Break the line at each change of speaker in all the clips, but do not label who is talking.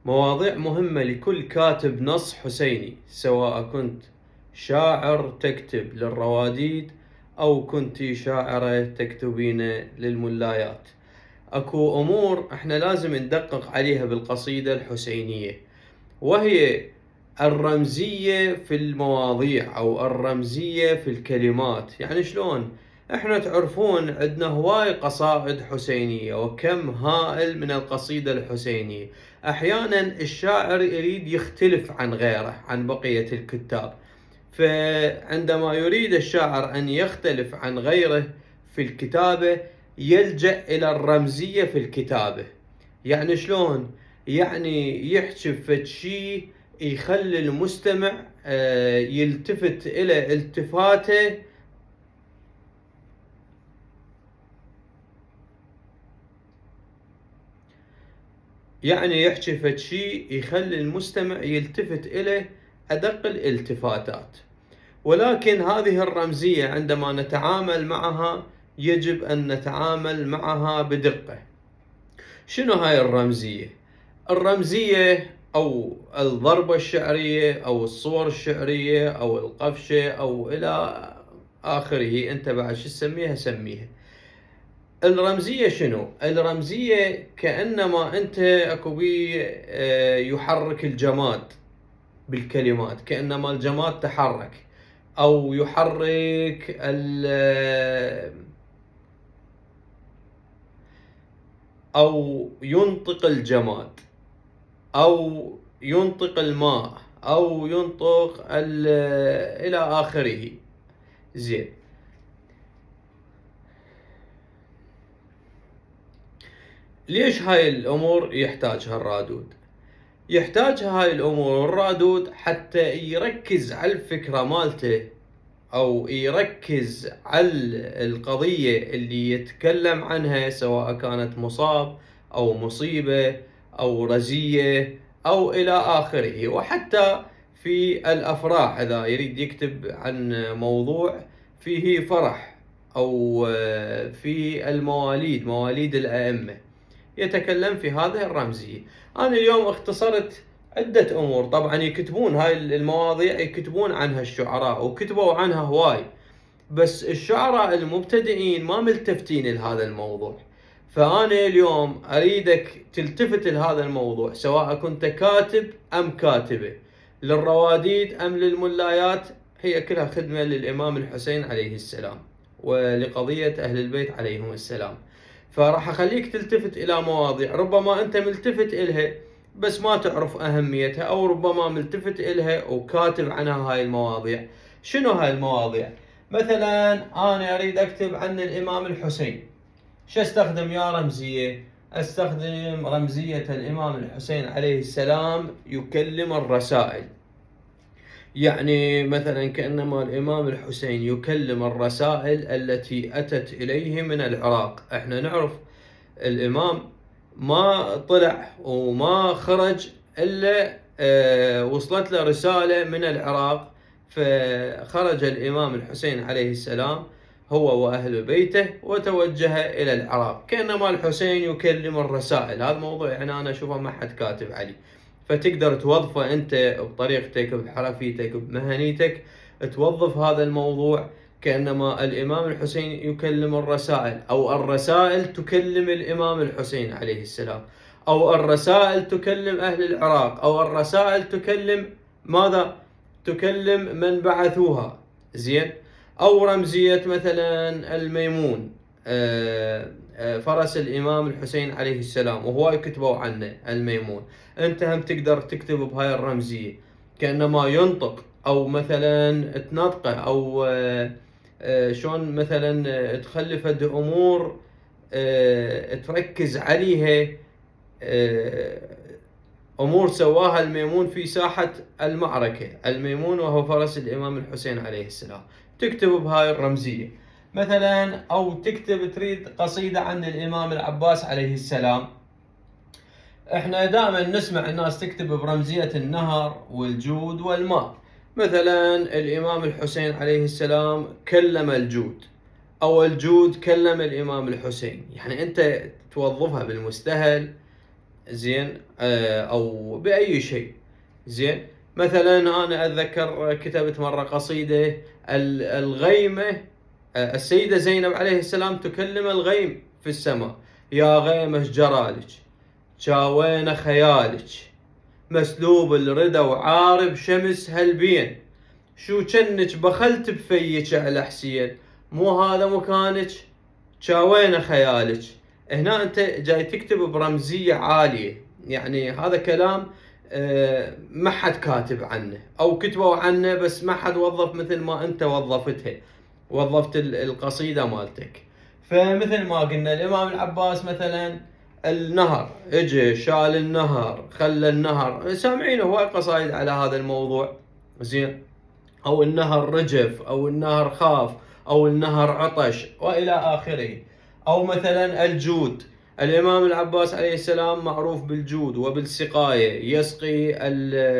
مواضيع مهمة لكل كاتب نص حسيني، سواء كنت شاعر تكتب للرواديد أو كنتِ شاعرة تكتبين للملايات. أكو أمور إحنا لازم ندقق عليها بالقصيدة الحسينية، وهي الرمزية في المواضيع أو الرمزية في الكلمات. يعني شلون؟ إحنا تعرفون عندنا هواي قصائد حسينية وكم هائل من القصيدة الحسينية. أحيانًا الشاعر يريد يختلف عن غيره، عن بقية الكتاب، فعندما يريد الشاعر أن يختلف عن غيره في الكتابة يلجأ إلى الرمزية في الكتابة. يعني شلون؟ يعني يحجي بفد شي يخلي المستمع يلتفت إلى التفاتة يعني يحجي فد شي يخلي المستمع يلتفت إلى أدق الالتفاتات. ولكن هذه الرمزية عندما نتعامل معها يجب أن نتعامل معها بدقة. شنو هاي الرمزية؟ الرمزية أو الضربة الشعرية أو الصور الشعرية أو القفشة أو إلى آخره، أنت بعد شو تسميها سميها. الرمزية شنو؟ الرمزية كأنما أنت أكو بي يحرك الجماد بالكلمات، كأنما الجماد تحرك أو يحرك أو ينطق الجماد أو ينطق الماء أو ينطق إلى آخره. زين، ليش هاي الأمور يحتاجها الرادود؟ يحتاجها هاي الأمور الرادود حتى يركز على الفكرة مالته أو يركز على القضية اللي يتكلم عنها، سواء كانت مصاب أو مصيبة أو رزية أو إلى آخره. وحتى في الأفراح إذا يريد يكتب عن موضوع فيه فرح أو في المواليد، مواليد الأئمة، يتكلم في هذه الرمزية. أنا اليوم اختصرت عدة أمور، طبعا يكتبون هاي المواضيع يكتبون عنها الشعراء وكتبوا عنها هواي، بس الشعراء المبتدئين ما ملتفتين لهذا الموضوع. فأنا اليوم أريدك تلتفت لهذا الموضوع، سواء كنت كاتب أم كاتبة، للرواديد أم للملايات، هي كلها خدمة للإمام الحسين عليه السلام ولقضية أهل البيت عليهم السلام. فراح أخليك تلتفت إلى مواضيع ربما أنت ملتفت إلها بس ما تعرف أهميتها، أو ربما ملتفت إلها وكاتب عنها هاي المواضيع. شنو هاي المواضيع؟ مثلا أنا أريد أكتب عن الإمام الحسين، شو استخدم يا رمزية؟ استخدم رمزية الإمام الحسين عليه السلام يكلم الرسائل. يعني مثلا كأنما الإمام الحسين يكلم الرسائل التي أتت إليه من العراق. احنا نعرف الإمام ما طلع وما خرج إلا وصلت له رسالة من العراق، فخرج الإمام الحسين عليه السلام هو وأهل بيته وتوجه إلى العراق، كأنما الحسين يكلم الرسائل. هذا موضوع يعني أنا أشوفه ما حد كاتب عليه، فتقدر توظفه أنت بطريقتك، بحرفيتك، بمهنيتك، توظف هذا الموضوع كأنما الإمام الحسين يكلم الرسائل، أو الرسائل تكلم الإمام الحسين عليه السلام، أو الرسائل تكلم أهل العراق، أو الرسائل تكلم ماذا؟ تكلم من بعثوها. زين. أو رمزية مثلا الميمون، فرس الإمام الحسين عليه السلام، وهو يكتبوا عنه الميمون. أنت هم تقدر تكتب بهاي الرمزية كأنما ينطق، أو مثلا تنطقه، أو شلون مثلا تخلي فد أمور تركز عليها، أمور سواها الميمون في ساحة المعركة، الميمون وهو فرس الإمام الحسين عليه السلام، تكتب بهاي الرمزية. مثلا أو تكتب تريد قصيدة عن الإمام العباس عليه السلام. احنا دائما نسمع الناس تكتب برمزية النهر والجود والماء. مثلا الإمام الحسين عليه السلام كلم الجود، أو الجود كلم الإمام الحسين. يعني أنت توظفها بالمستهل زين، أو بأي شيء. زين، مثلا أنا أتذكر كتبت مرة قصيدة الغيمة، السيدة زينب عليه السلام تكلم الغيم في السماء: يا غيمة جرالك، شاوين خيالك، مسلوب الردى وعارب شمس هالبين، شو جنك بخلت بفيك على حسين، مو هذا مكانك، شاوين خيالك. هنا انت جاي تكتب برمزية عالية، يعني هذا كلام ما حد كاتب عنه، او كتبوا عنه بس ما حد وظف مثل ما انت وظفتها، وظفت القصيدة مالتك. فمثل ما قلنا الامام العباس مثلا النهر، اجى شال النهر، خلى النهر، سامعين هواي قصايد على هذا الموضوع. زين، او النهر رجف، او النهر خاف، او النهر عطش، والى اخره. او مثلا الجود، الامام العباس عليه السلام معروف بالجود وبالسقاية، يسقي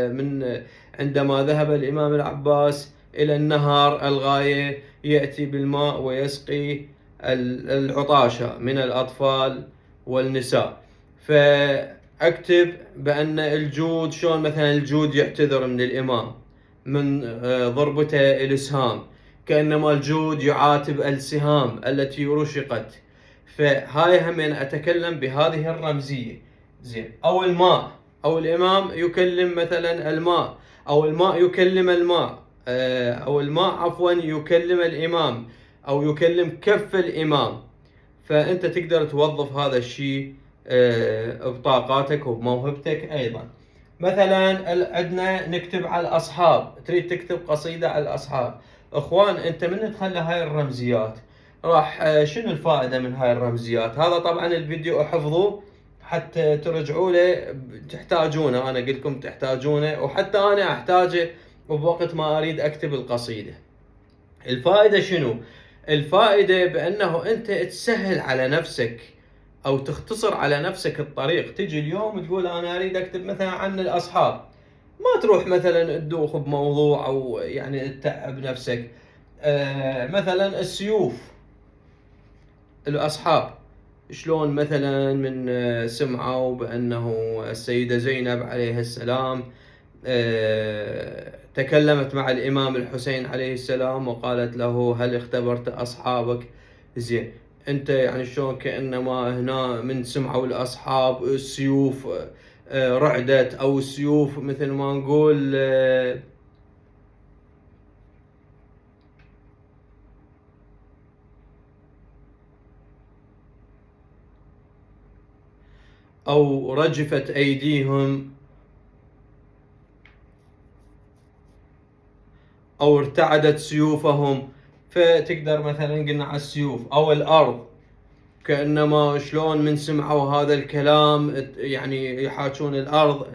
من عندما ذهب الامام العباس الى النهر الغاية يأتي بالماء ويسقي العطاشة من الاطفال والنساء. فاكتب بان الجود، شلون مثلا الجود يعتذر من الامام من ضربته الاسهام، كانما الجود يعاتب السهام التي رشقت. فهاي هم اتكلم بهذه الرمزيه. زين، او الماء، او الامام يكلم مثلا الماء، او الماء يكلم الماء، او الماء عفوا يكلم الامام، او يكلم كف الامام. فانت تقدر توظف هذا الشيء بطاقاتك وبموهبتك ايضا. مثلا عندنا نكتب على الاصحاب، تريد تكتب قصيدة على الاصحاب. اخوان، انت من تخلي هاي الرمزيات راح شنو الفائدة من هاي الرمزيات؟ هذا طبعا الفيديو احفظوه حتى ترجعوا له، تحتاجونه، انا قلت لكم تحتاجونه، وحتى انا احتاجه بوقت ما اريد اكتب القصيدة. الفائدة شنو؟ الفائدة بأنه أنت تسهل على نفسك أو تختصر على نفسك الطريق. تجي اليوم تقول أنا أريد أكتب مثلا عن الأصحاب، ما تروح مثلا تدوخ بموضوع أو يعني تتعب نفسك. مثلا السيوف، الأصحاب، شلون مثلا من سمعوا بأنه السيدة زينب عليه السلام تكلمت مع الإمام الحسين عليه السلام وقالت له: هل اختبرت أصحابك؟ زين، أنت يعني شلون كأنما هنا من سمعوا الأصحاب السيوف رعدت، أو السيوف مثل ما نقول أو رجفت أيديهم، أو ارتعدت سيوفهم. فتقدر مثلا قلنا على السيوف. أو الأرض، كأنما شلون من سمعوا هذا الكلام يعني يحاجون الأرض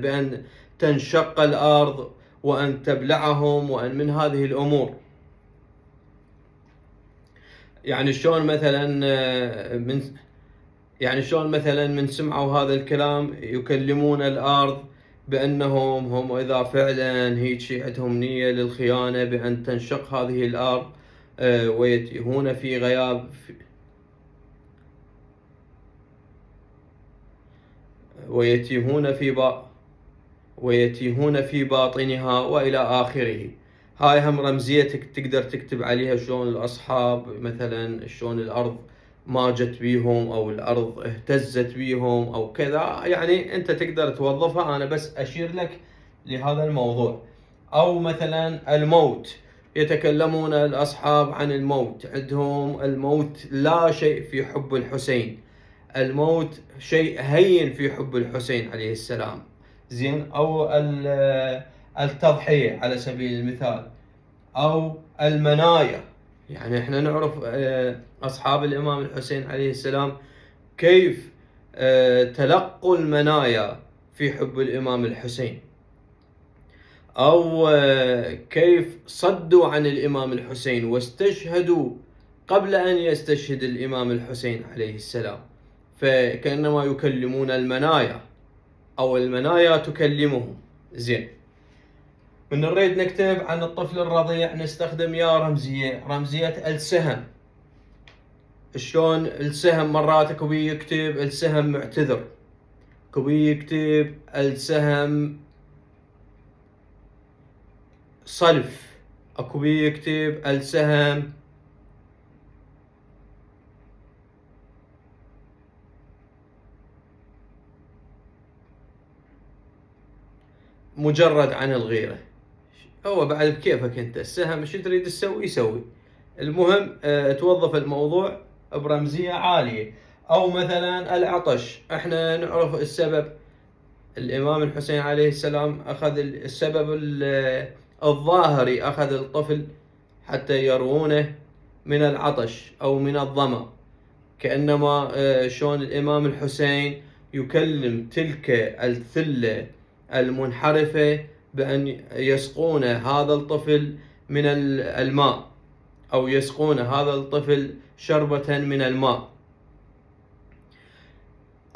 بأن تنشق الأرض وأن تبلعهم وأن من هذه الأمور. يعني شلون مثلا شلون مثلا من سمعوا هذا الكلام يكلمون الأرض بأنهم هم إذا فعلا هيك عندهم نية للخيانة بأن تنشق هذه الأرض ويتيهون في غياب ويتيهون في باطنها وإلى آخره. هاي هم رمزيتك تقدر تكتب عليها شلون الأصحاب مثلا شلون الأرض ماجت بيهم أو الأرض اهتزت بيهم أو كذا، يعني أنت تقدر توظفها، أنا بس أشير لك لهذا الموضوع. أو مثلا الموت، يتكلمون الأصحاب عن الموت، عندهم الموت لا شيء في حب الحسين، الموت شيء هين في حب الحسين عليه السلام. زين، أو التضحية على سبيل المثال. أو المنايا، يعني احنا نعرف أصحاب الإمام الحسين عليه السلام كيف تلقوا المنايا في حب الإمام الحسين، أو كيف صدوا عن الإمام الحسين واستشهدوا قبل أن يستشهد الإمام الحسين عليه السلام. فكأنما يكلمون المنايا أو المنايا تكلمهم. زين، من نريد نكتب عن الطفل الرضيع نستخدم يا رمزية السهم. شلون السهم مرات كبي يكتب السهم معتذر، يكتب السهم صلف، اكو يكتب السهم مجرد عن الغيرة. هو بعد بكيفك انت، السهم شو تريد تسوي يسوي، المهم توظف الموضوع برمزية عالية. او مثلا العطش، احنا نعرف السبب، الامام الحسين عليه السلام اخذ السبب الظاهري، اخذ الطفل حتى يروونه من العطش او من الظمأ، كأنما شلون الامام الحسين يكلم تلك الثلة المنحرفة بأن يسقون هذا الطفل من الماء، أو يسقون هذا الطفل شربة من الماء.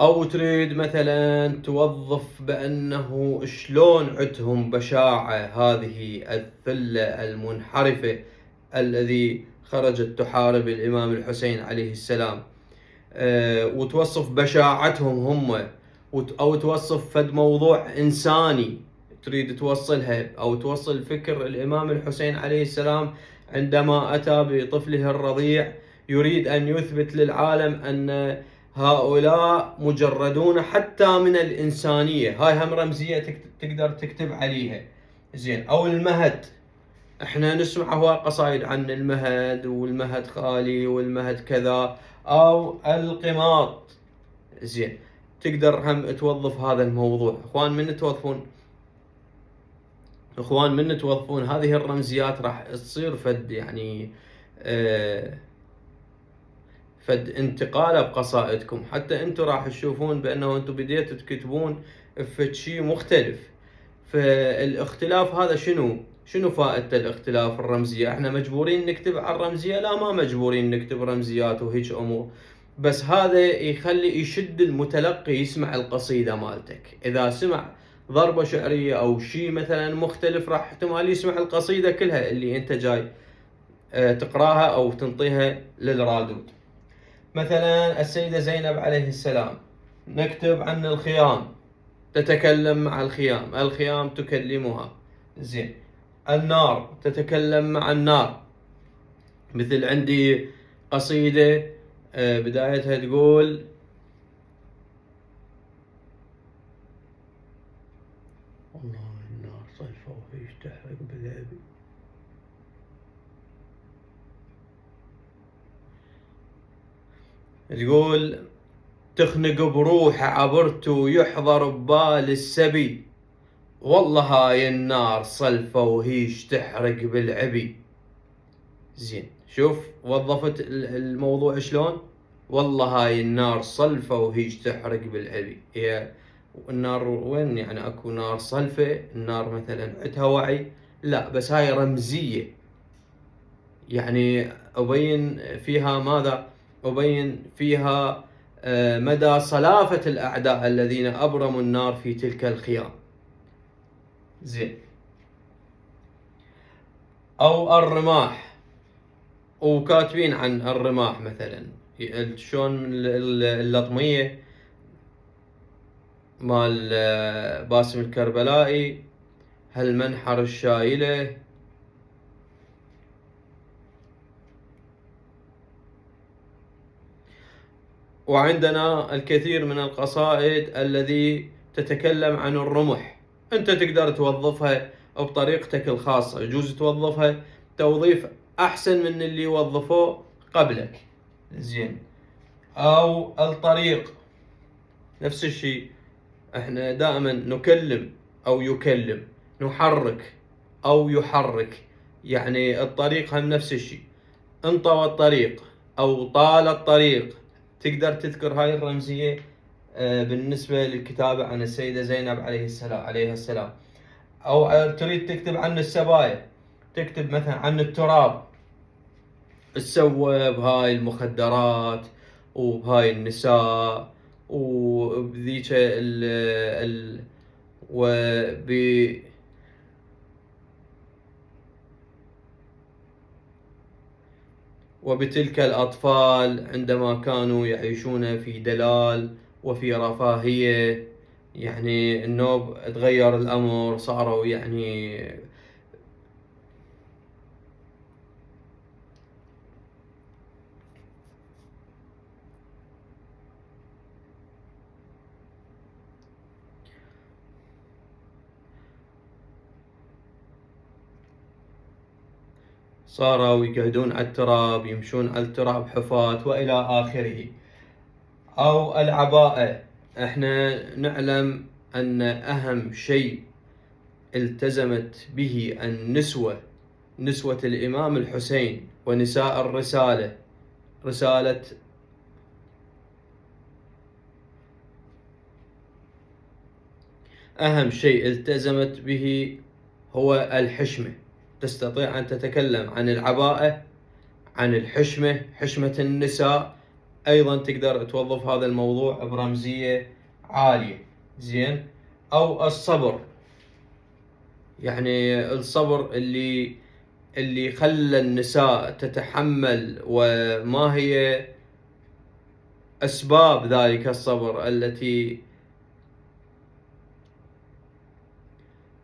أو تريد مثلا توظف بأنه شلون عندهم بشاعة هذه الثلة المنحرفة الذي خرجت تحارب الإمام الحسين عليه السلام، وتوصف بشاعتهم هم، أو توصف فد موضوع إنساني تريد توصلها، أو توصل فكر الإمام الحسين عليه السلام عندما أتى بطفله الرضيع يريد أن يثبت للعالم أن هؤلاء مجردون حتى من الإنسانية. هاي هم رمزية تقدر تكتب عليها. زين. أو المهد، احنا نسمع هو قصايد عن المهد، والمهد خالي، والمهد كذا، او القماط. زين، تقدر هم توظف هذا الموضوع. اخوان من توظفون هذه الرمزيات راح تصير فد يعني فد انتقالة بقصائدكم، حتى انتم راح تشوفون بانه انتم بديتوا تكتبون فد شيء مختلف. فالاختلاف هذا شنو فائدة الاختلاف الرمزية؟ احنا مجبورين نكتب على الرمزية؟ لا، ما مجبورين نكتب رمزيات وهيج امور، بس هذا يخلي يشد المتلقي يسمع القصيدة مالتك. اذا سمع ضربة شعرية او شيء مثلا مختلف راح احتمال يسمع القصيدة كلها اللي انت جاي تقراها او تنطيها للرادود. مثلا السيدة زينب عليه السلام نكتب عن الخيام، تتكلم مع الخيام، الخيام تكلمها. زين. النار تتكلم مع النار، مثل عندي قصيدة بدايتها تقول: والله النار صلفة وهيش تحرق بالعبي. تقول: تخنق بروحه عبرت ويحضر ببال السبي، والله هاي النار صلفة وهيش تحرق بالعبي. زين، شوف وظفت الموضوع شلون. والله هاي النار صلفة وهيش تحرق بالعبي. هي النار وين يعني اكو نار صلفة؟ النار مثلا عندها وعي؟ لا، بس هاي رمزية، يعني أبين فيها ماذا؟ أبين فيها مدى صلافة الأعداء الذين أبرموا النار في تلك الخيام. زين. أو الرماح، وكاتبين عن الرماح مثلا شلون اللطمية مال باسم الكربلائي، هالمنحر الشايلة. وعندنا الكثير من القصائد الذي تتكلم عن الرمح، انت تقدر توظفها بطريقتك الخاصة، يجوز توظفها توظيف احسن من اللي وظفوه قبلك. زين. او الطريق، نفس الشيء، احنا دائما نكلم او يكلم، نحرك او يحرك، يعني الطريق هم نفس الشيء، انطوى الطريق او طال الطريق. تقدر تذكر هاي الرمزية بالنسبة للكتابة عن السيدة زينب عليه السلام. او تريد تكتب عن السبايا، تكتب مثلا عن التراب، تسوى بهاي المخدرات وبهاي النساء وبذيك وبتلك الأطفال عندما كانوا يعيشون في دلال وفي رفاهية. يعني النوب تغير الأمر، صاروا يعني صاروا يقعدون على التراب، يمشون على التراب حفاة وإلى آخره. أو العباءة، احنا نعلم أن أهم شيء التزمت به النسوة، نسوة الإمام الحسين ونساء الرسالة، رسالة أهم شيء التزمت به هو الحشمة. تستطيع أن تتكلم عن العباءة، عن الحشمة، حشمة النساء، أيضا تقدر توظف هذا الموضوع برمزية عالية. زين. أو الصبر، يعني الصبر اللي خلى النساء تتحمل، وما هي أسباب ذلك الصبر التي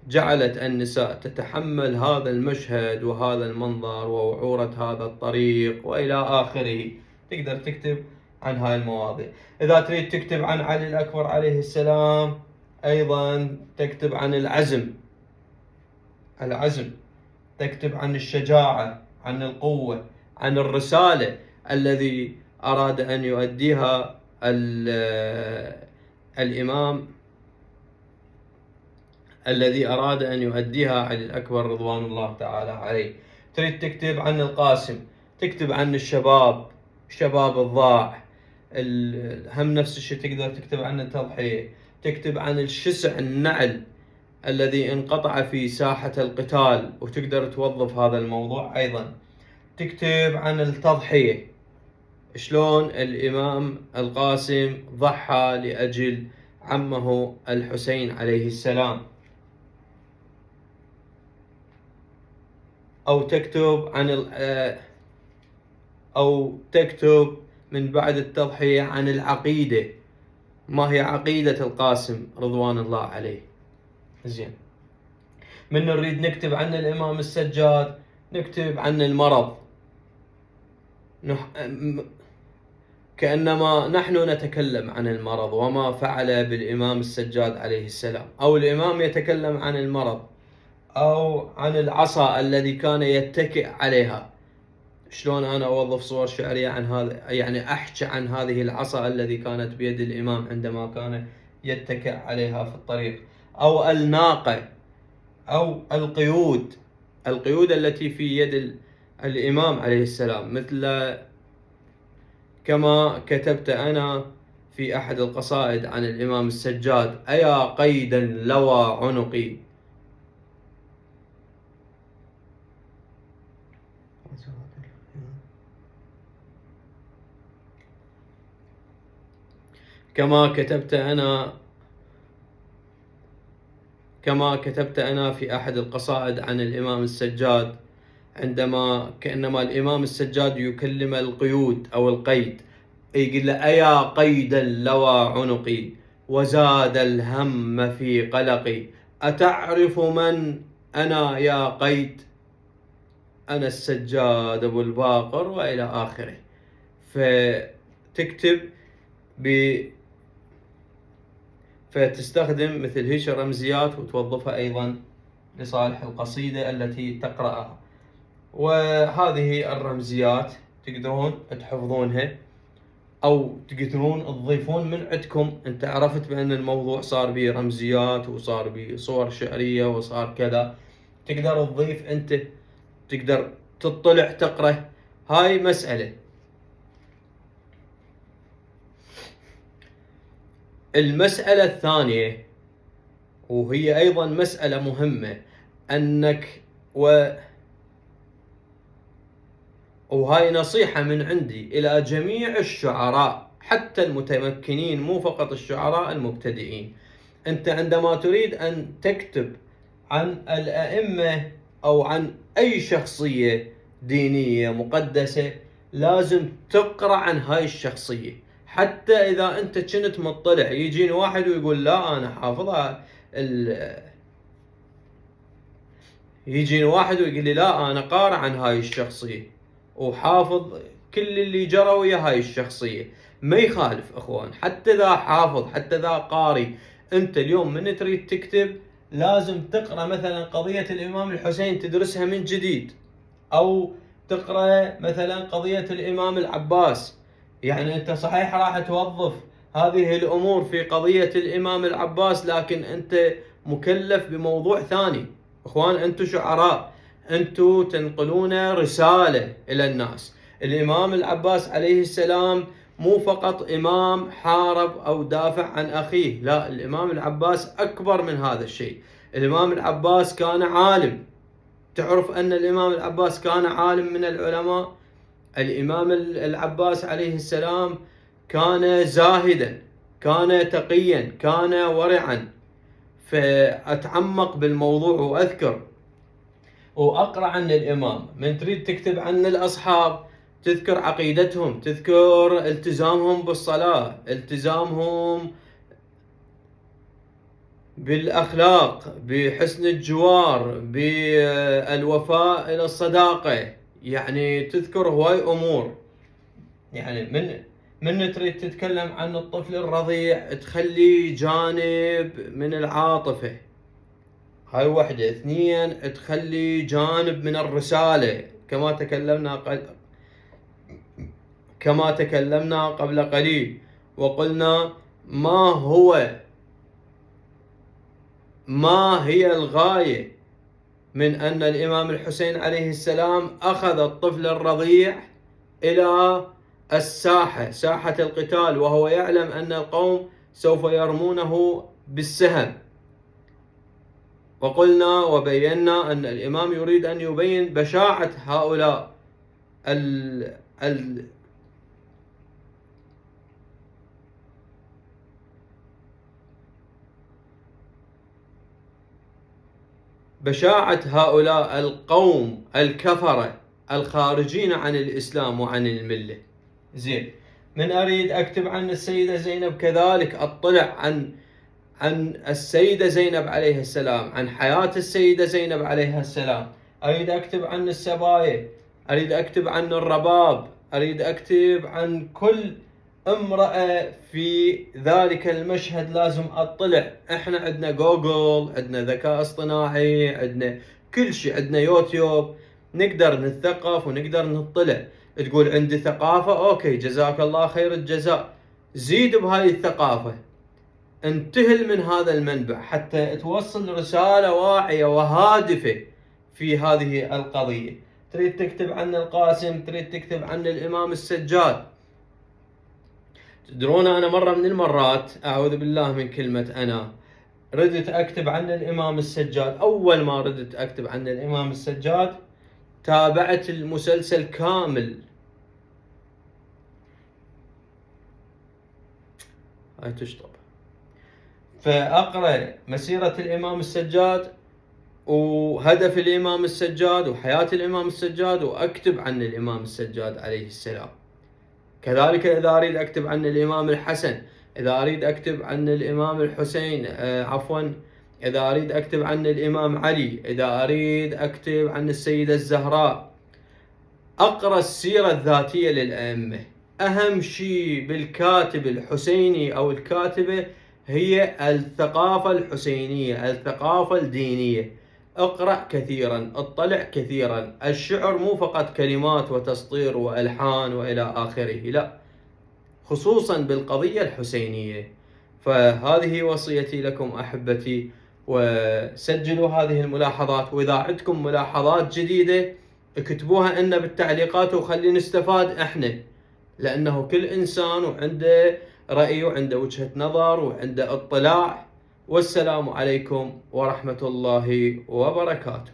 جعلت النساء تتحمل هذا المشهد وهذا المنظر ووعورة هذا الطريق وإلى آخره. تقدر تكتب عن هاي المواضيع. إذا تريد تكتب عن علي الأكبر عليه السلام، أيضا تكتب عن العزم، تكتب عن الشجاعة، عن القوة، عن الرسالة الذي أراد أن يؤديها الإمام، الذي أراد أن يؤديها علي الأكبر رضوان الله تعالى عليه. تريد تكتب عن القاسم، تكتب عن الشباب الضاع، هم نفس الشيء تقدر تكتب عن التضحية، تكتب عن الشسع النعل الذي انقطع في ساحة القتال، وتقدر توظف هذا الموضوع. أيضا تكتب عن التضحية، شلون الإمام القاسم ضحى لأجل عمه الحسين عليه السلام. أو تكتب من بعد التضحية عن العقيدة، ما هي عقيدة القاسم رضوان الله عليه. زين. من نريد نكتب عن الإمام السجاد، نكتب عن المرض، كأنما نحن نتكلم عن المرض وما فعل بالإمام السجاد عليه السلام، أو الإمام يتكلم عن المرض، أو عن العصا الذي كان يتكئ عليها. شلون أنا أوظف صور شعرية عن هذا، يعني أحكي عن هذه العصا الذي كانت بيد الإمام عندما كان يتكئ عليها في الطريق. أو الناقة، أو القيود التي في يد الإمام عليه السلام، مثل كما كتبت أنا في أحد القصائد عن الإمام السجاد: أيا قيدا لوى عنقي. كما كتبت أنا في أحد القصائد عن الإمام السجاد، كأنما الإمام السجاد يكلم القيود أو القيد، يقول له: أيا قيدا لوى عنقي وزاد الهم في قلقي، أتعرف من أنا يا قيد؟ أنا السجاد أبو الباقر، وإلى آخره. فتكتب فتستخدم مثل هيك رمزيات وتوظفها أيضا لصالح القصيدة التي تقرأها. وهذه الرمزيات تقدرون تحفظونها، أو تقدرون تضيفون من عندكم. أنت عرفت بأن الموضوع صار به رمزيات وصار به صور شعرية وصار كذا، تقدر تضيف أنت، تقدر تطلع تقرأ. هاي مسألة. المسألة الثانية، وهي أيضا مسألة مهمة، أنك وهاي نصيحة من عندي إلى جميع الشعراء حتى المتمكنين، مو فقط الشعراء المبتدئين. أنت عندما تريد أن تكتب عن الأئمة أو عن أي شخصية دينية مقدسة، لازم تقرأ عن هاي الشخصية، حتى إذا أنت كنت مطلع يجيني واحد ويقول لا أنا حافظها يجيني واحد ويقول لي لا أنا قارئ عن هاي الشخصية وحافظ كل اللي جرى ويا هاي الشخصية. ما يخالف أخوان، حتى إذا حافظ حتى إذا قارئ، أنت اليوم من تريد تكتب لازم تقرأ مثلا قضية الإمام الحسين تدرسها من جديد، أو تقرأ مثلا قضية الإمام العباس. يعني أنت صحيح راح توظف هذه الأمور في قضية الإمام العباس، لكن أنت مكلف بموضوع ثاني. اخوان انتم شعراء، انتم تنقلون رسالة الى الناس. الامام العباس عليه السلام مو فقط امام حارب او دافع عن اخيه، لا، الامام العباس اكبر من هذا الشيء. الامام العباس كان عالم. تعرف ان الامام العباس كان عالم من العلماء. الامام العباس عليه السلام كان زاهدا، كان تقيا، كان ورعا. فأتعمق بالموضوع وأذكر وأقرأ عن الإمام. من تريد تكتب عن الأصحاب تذكر عقيدتهم، تذكر التزامهم بالصلاة، التزامهم بالأخلاق، بحسن الجوار، بالوفاء إلى الصداقة. يعني تذكر هواي أمور. يعني من تريد تتكلم عن الطفل الرضيع تخلي جانب من العاطفة، هاي واحدة. اثنين، تخلي جانب من الرسالة كما تكلمنا قبل قليل، وقلنا ما هي الغاية من أن الإمام الحسين عليه السلام أخذ الطفل الرضيع إلى الساحة، ساحة القتال، وهو يعلم أن القوم سوف يرمونه بالسهم. وقلنا وبينا أن الإمام يريد أن يبين بشاعة هؤلاء بشاعة هؤلاء القوم الكفرة الخارجين عن الإسلام وعن الملة. زين، من أريد أكتب عن السيدة زينب كذلك أطلع عن السيدة زينب عليه السلام، عن حياة السيدة زينب عليها السلام. أريد أكتب عن السبايا، أريد أكتب عن الرباب، أريد أكتب عن كل امرأة في ذلك المشهد. لازم أطلع. إحنا عندنا جوجل، عندنا ذكاء اصطناعي، عندنا كل شيء، عندنا يوتيوب، نقدر نتثقف ونقدر نطلع. تقول عندي ثقافة، أوكي، جزاك الله خير الجزاء، زيد بهاي الثقافة، انتهل من هذا المنبع حتى توصل رسالة واعية وهادفة في هذه القضية. تريد تكتب عن القاسم، تريد تكتب عن الإمام السجاد. تدرون أنا مرة من المرات، أعوذ بالله من كلمة أنا، ردت أكتب عن الإمام السجاد. أول ما ردت أكتب عن الإمام السجاد تابعت المسلسل كامل. هاي تشطب. فأقرأ مسيرة الإمام السجاد وهدف الإمام السجاد وحياة الإمام السجاد، وأكتب عن الإمام السجاد عليه السلام. كذلك إذا أريد أكتب عن الإمام الحسن، إذا أريد أكتب عن الإمام الحسين، إذا أريد أكتب عن الإمام علي، إذا أريد أكتب عن السيدة الزهراء، أقرأ السيرة الذاتية للأئمة. أهم شيء بالكاتب الحسيني أو الكاتبة هي الثقافة الحسينية، الثقافة الدينية. اقرأ كثيرا، اطلع كثيرا. الشعر مو فقط كلمات وتسطير وألحان وإلى آخره، لا، خصوصا بالقضية الحسينية. فهذه وصيتي لكم أحبتي، وسجلوا هذه الملاحظات. وإذا عندكم ملاحظات جديدة اكتبوها لنا بالتعليقات وخلي نستفاد احنا، لأنه كل إنسان وعنده رأي وعنده وجهة نظر وعنده اطلاع. والسلام عليكم ورحمة الله وبركاته.